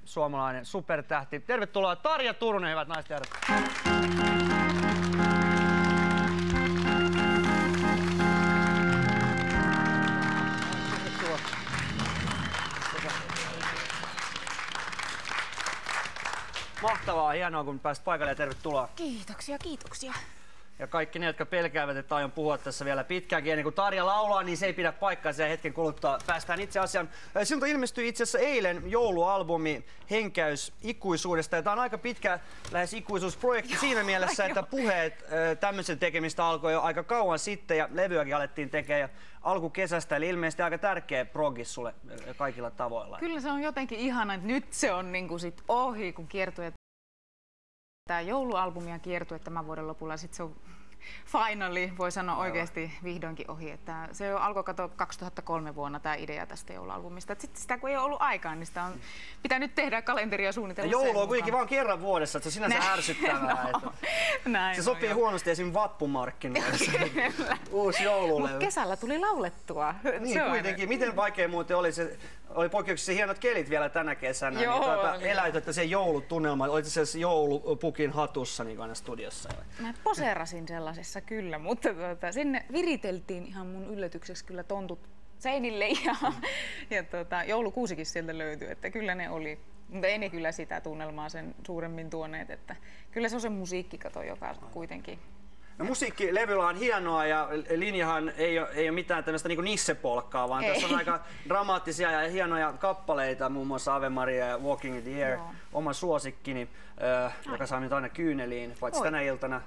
suomalainen supertähti. Tervetuloa Tarja Turunen, hyvät naiset ja herrat. Mahtavaa, hienoa kun pääsit paikalle ja tervetuloa. Kiitoksia, kiitoksia. Ja kaikki ne, jotka pelkäävät, että aion puhua tässä vielä pitkäänkin ennen kuin Tarja laulaa, niin se ei pidä paikkaansa ja hetken kuluttua päästään itse asiaan. Sinulta ilmestyi itse asiassa eilen joulualbumi Henkäys ikuisuudesta. Ja tämä on aika pitkä, lähes ikuisuusprojekti siinä mielessä, että puheet tämmöisen tekemistä alkoi jo aika kauan sitten ja levyäkin alettiin tekemään alkukesästä. Eli ilmeisesti aika tärkeä progi sulle kaikilla tavoilla. Kyllä se on jotenkin ihana, että nyt se on niinku sit ohi, kun kiertue. Tämä joulualbumia kiertue tämän vuoden lopulla, sitten se on finally, voi sanoa oikeasti vihdoinkin ohi. Että se alkoi katsoa 2003 vuonna tämä idea tästä joulualbumista. Sitten sitä kun ei ole ollut aikaa, niin sitä on pitänyt tehdä kalenteria suunnitella. Joulu on kuitenkin vain kerran vuodessa, että se on sinänsä ärsyttävää. Se sopii huonosti esimerkiksi vappumarkkinoissa. Uusi joululevy. Mutta kesällä tuli laulettua. Niin kuitenkin. Miten vaikea muuten oli se? Oli poikkeuksessa hienot kelit vielä tänä kesänä. Joo, niin eläytätte sen joulutunnelma. Olit se joulupukin hatussa niin aina studiossa? Mä poseerasin sellaisessa kyllä, mutta sinne viriteltiin ihan mun yllätykseksi kyllä tontut seinille ja joulukuusikin sieltä löytyi, että kyllä ne oli. Mutta ei ne kyllä sitä tunnelmaa sen suuremmin tuoneet, että kyllä se on se musiikkikato, joka kuitenkin. No, musiikki levyllä on hienoa ja linjahan ei ole mitään tämmöistä niin nissepolkkaa, vaan tässä on aika dramaattisia ja hienoja kappaleita, muun muassa Ave Maria ja Walking in the Air, oma suosikkini, joka saa nyt aina kyyneliin, paitsi tänä iltana.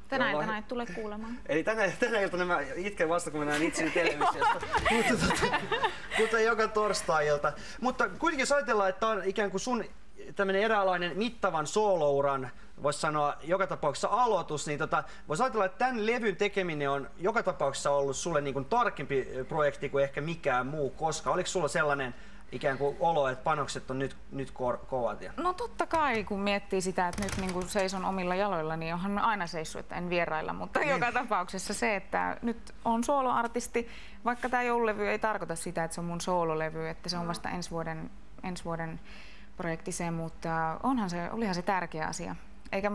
Tänä iltana et tule kuulemaan. Eli tänä iltana mä itken vasta, kun mä näen itseni televisiosta, kuten joka torstai-ilta. Mutta kuitenkin jos ajatellaan, että on ikään kuin sun tämmöinen eräänlainen mittavan soolouran, voisi sanoa joka tapauksessa aloitus, niin voisi ajatella, että tämän levyn tekeminen on joka tapauksessa ollut sulle niin kuin tarkempi projekti kuin ehkä mikään muu koska. Oliko sulla sellainen ikään kuin olo, että panokset on nyt kovat? No totta kai, kun miettii sitä, että nyt niin kuin seison omilla jaloilla, niin onhan aina seissyt, että en vierailla, mutta joka tapauksessa se, että nyt on sooloartisti, vaikka tämä joululevy ei tarkoita sitä, että se on mun soololevy, että se on vasta ensi vuoden projekti se, mutta olihan se tärkeä asia. Eikä,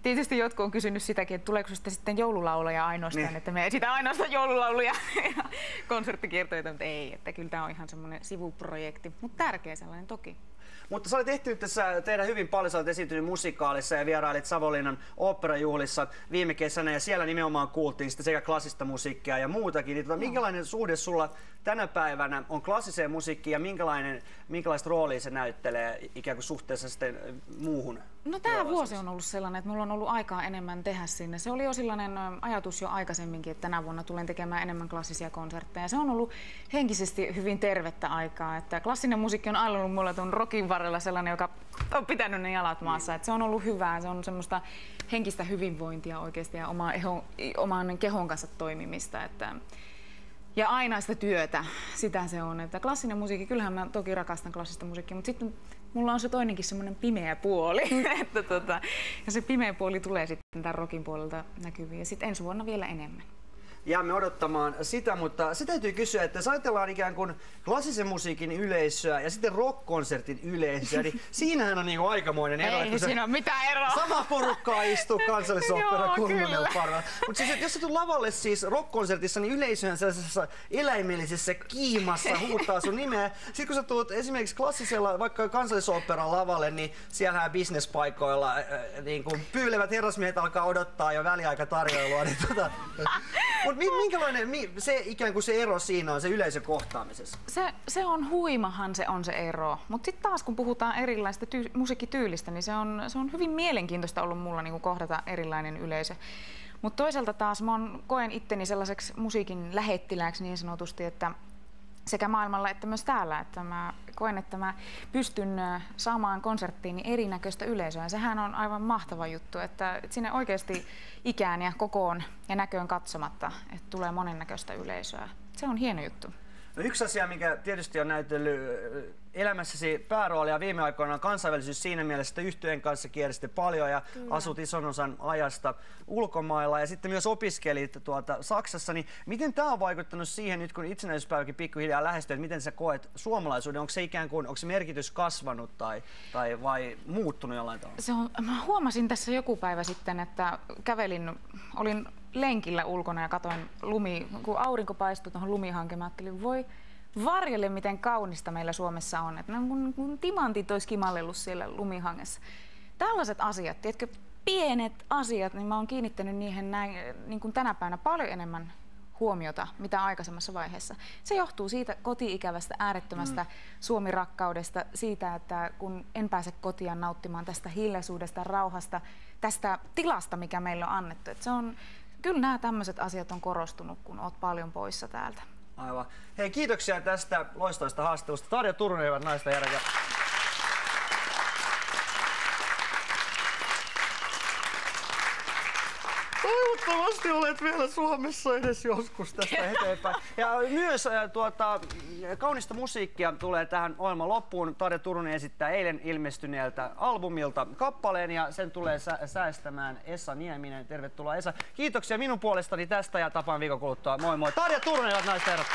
tietysti jotkut on kysynyt sitäkin, että tuleeko sitten joululauluja ainoastaan, niin. Että me esitään ainoastaan joululauluja ja konserttikiertoja, mutta ei, että kyllä tämä on ihan semmoinen sivuprojekti, mutta tärkeä sellainen toki. Mutta sä olet ehtinyt tässä tehdä hyvin paljon, sä olet esiintynyt musikaalissa ja vierailit Savonlinnan oopperajuhlissa viime kesänä ja siellä nimenomaan kuultiin sitä sekä klassista musiikkia ja muutakin. Niin, minkälainen suhde sulla tänä päivänä on klassiseen musiikkiin ja minkälaista roolia se näyttelee ikään kuin suhteessa sitten muuhun? No tämä vuosi on ollut sellainen, että mulla on ollut aikaa enemmän tehdä sinne. Se oli jo sellainen ajatus jo aikaisemminkin, että tänä vuonna tulen tekemään enemmän klassisia konsertteja. Se on ollut henkisesti hyvin tervettä aikaa, että klassinen musiikki on aina ollut mulla tuon rockin varrella sellainen, joka on pitänyt ne jalat maassa. Että se on ollut hyvää, se on semmoista henkistä hyvinvointia oikeasti ja oman kehon kanssa toimimista. Ja aina sitä työtä, sitä se on. Että klassinen musiikki, kyllähän mä toki rakastan klassista musiikkia, mutta sitten mulla on se toinenkin semmoinen pimeä puoli. Ja se pimeä puoli tulee sitten tämän rockin puolelta näkyviin ja sitten ensi vuonna vielä enemmän. Jäämme odottamaan sitä, mutta se täytyy kysyä, että jos ajatellaan ikään kuin klassisen musiikin yleisöä ja sitten rock-konsertin yleisöä, niin siinähän on niinku aikamoinen ero. Ei siinä ole mitään eroa. Sama porukkaa istuu Kansallisoopperan Kunnonen parvella. Mutta siis, jos sä tulet lavalle siis rock-konsertissa, niin yleisöhän sellaisessa eläimellisessä kiimassa huutaa sun nimeä. Sitten kun sä tulet esimerkiksi klassisella, vaikka Kansallisoopperan lavalle, niin siellähän bisnespaikoilla niin kun pyylevät herrasmiehet alkaa odottaa jo väliaikatarjoilua. Niin mutta minkälainen se ikään kuin se ero siinä on se yleisökohtaamisessa? Se on huimahan se on se ero, mutta sitten taas kun puhutaan erilaisista musiikkityylistä, niin se on hyvin mielenkiintoista ollut mulla niin kuin kohdata erilainen yleisö. Mutta toisaalta taas mä koen itteni sellaiseksi musiikin lähettilääksi niin sanotusti, että sekä maailmalla että myös täällä, että mä koen, että mä pystyn saamaan konserttiin erinäköistä yleisöä. Sehän on aivan mahtava juttu, että sinne oikeasti ikään ja kokoon ja näköön katsomatta, että tulee monennäköistä yleisöä. Se on hieno juttu. No, yksi asia, mikä tietysti on näytellyt elämässäsi pääroolia viime aikoina on kansainvälisyys siinä mielessä, että yhtyeen kanssa kiersitte paljon ja asut ison osan ajasta ulkomailla ja sitten myös opiskelit Saksassa. Niin miten tämä on vaikuttanut siihen nyt, kun itsenäisyyspäiväkin pikkuhiljaa lähestyy, että miten sä koet suomalaisuuden? Onko se ikään kuin, onko se merkitys kasvanut vai muuttunut jollain tavalla? Mä huomasin tässä joku päivä sitten, että olin lenkillä ulkona ja katsoin kun aurinko paistui tuohon lumihankeen, mä ajattelin, voi varjelle, miten kaunista meillä Suomessa on. Että kun timantit olisi kimallellut siellä lumihangessa. Tällaiset asiat, tiedätkö, pienet asiat, niin mä oon kiinnittänyt niihin niin kuin tänä päivänä paljon enemmän huomiota, mitä aikaisemmassa vaiheessa. Se johtuu siitä koti-ikävästä, äärettömästä Suomi-rakkaudesta, siitä, että kun en pääse kotiin nauttimaan tästä hiljaisuudesta, rauhasta, tästä tilasta, mikä meillä on annettu. Että kyllä nämä tämmöiset asiat on korostunut, kun oot paljon poissa täältä. Aivan. Hei, kiitoksia tästä loistavasta haastattelusta. Tarja Turunen, hyvät naiset ja herrat. Toivottavasti olet vielä Suomessa edes joskus tästä eteenpäin. Ja myös kaunista musiikkia tulee tähän ohjelman loppuun. Tarja Turunen esittää eilen ilmestyneeltä albumilta kappaleen ja sen tulee säästämään Esa Nieminen. Tervetuloa Esa. Kiitoksia minun puolestani tästä ja tapaan viikon kuluttua. Moi moi. Tarja Turunen, hyvät naiset ja herrat.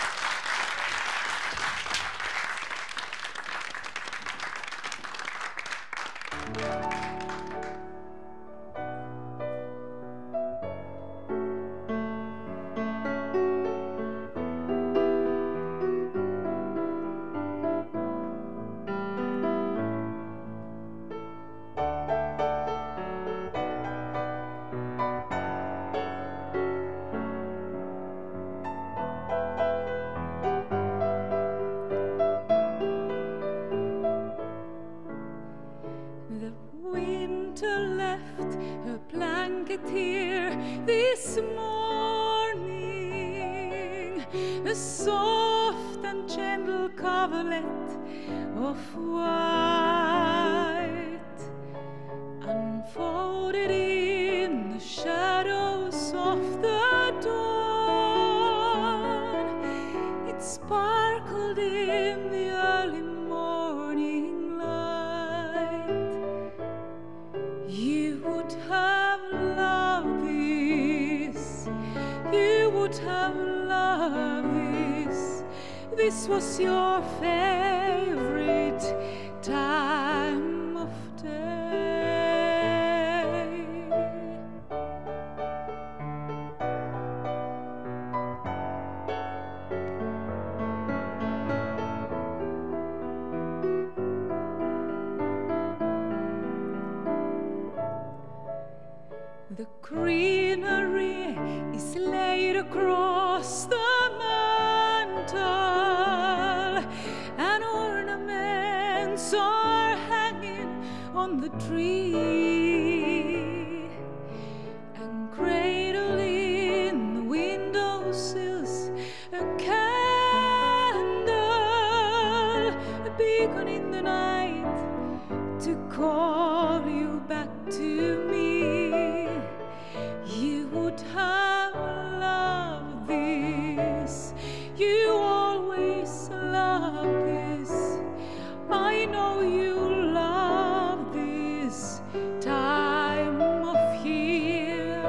Here this morning, a soft and gentle coverlet of white unfolded in the shadows of the dawn. It sparkled in the early morning light. You would have loved this. You would have loved this. This was your favorite time of day. The greenery is laid across the mantle, and ornaments are hanging on the tree, and cradled in the windowsills a candle, a beacon in the night to call you back to me. You would have loved this. You always loved this. I know you love this time of year.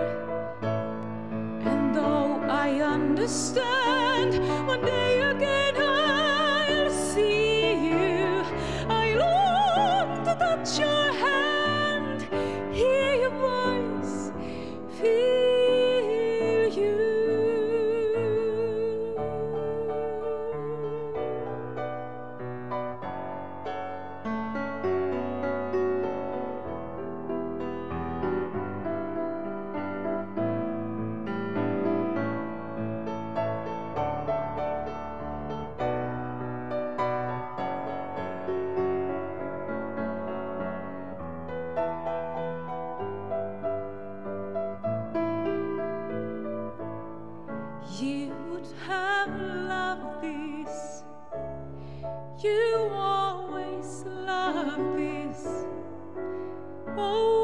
And though I understand, one day again I'll see you. I long to touch your hand, hear your voice, feel you. You would have loved this. You always loved this. Oh,